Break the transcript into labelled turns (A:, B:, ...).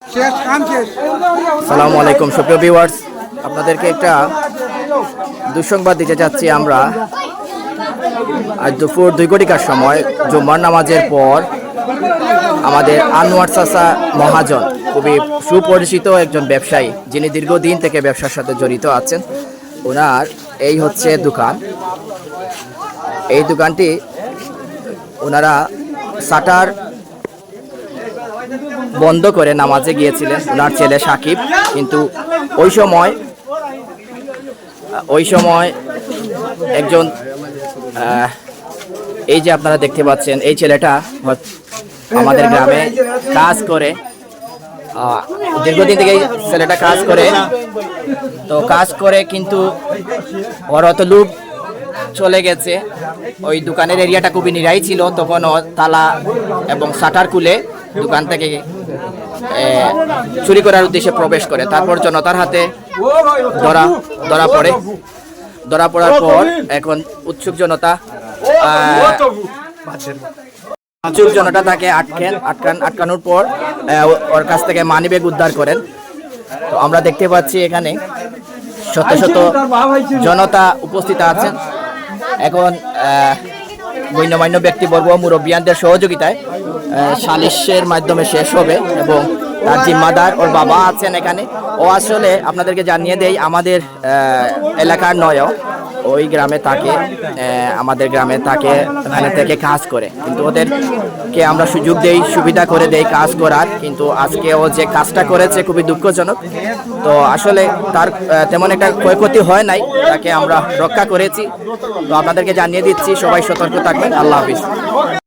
A: আসসালামু আলাইকুম সুপ্রিয় ভিউয়ার্স, আপনাদেরকে একটা দুঃসংবাদ দিতে যাচ্ছি। আমরা আজ দুপুর 2 সময় জুম্মার নামাজের পর আমাদের আনোয়ার চাচা মহাজন, খুবই সুপরিচিত একজন ব্যবসায়ী, যিনি দীর্ঘদিন থেকে ব্যবসার সাথে জড়িত আছেন। ওনার এই হচ্ছে দোকান। এই দোকানটি ওনারা শাটার বন্ধ করে নামাজে গিয়েছিলেন ওনার ছেলে সাকিব, কিন্তু ওই সময় একজন এই যে আপনারা দেখতে পাচ্ছেন, এই ছেলেটা আমাদের গ্রামে কাজ করে, দীর্ঘদিন থেকে ছেলেটা কাজ করে কিন্তু ওর অত লোভ চলে গেছে। ওই দোকানের এরিয়াটা খুবই নিরাই ছিল, তখন ও তালা এবং শাটার খুলে দোকান থেকে চুরি করার উদ্দেশ্যে প্রবেশ করে। তারপর জনতার হাতে ধরা পড়ার পর এখন উৎসুক জনতা তাকে আটকানোর পর ওর কাছ থেকে মানিব্যাগ উদ্ধার করেন। তো আমরা দেখতে পাচ্ছি এখানে শত শত জনতা উপস্থিত আছেন। এখন গণ্যমান্য ব্যক্তিবর্গ মুরব্বিয়ানদের সহযোগিতায় সালিশের মাধ্যমে শেষ হবে এবং তার জিম্মাদার ওর বাবা আছেন এখানে। ও আসলে আপনাদেরকে জানিয়ে দেই, আমাদের এলাকার নয়ও, ওই গ্রামে থাকে, আমাদের গ্রামে থাকে, এখানে থেকে কাজ করে, কিন্তু ওদেরকে আমরা সুযোগ দেই, সুবিধা করে দেই কাজ করার। কিন্তু আজকে ও যে কাজটা করেছে খুবই দুঃখজনক। তো আসলে তার তেমন একটা ক্ষয়ক্ষতি হয় নাই, তাকে আমরা রক্ষা করেছি। তো আপনাদেরকে জানিয়ে দিচ্ছি, সবাই সতর্ক থাকবেন। আল্লাহ হাফিজ।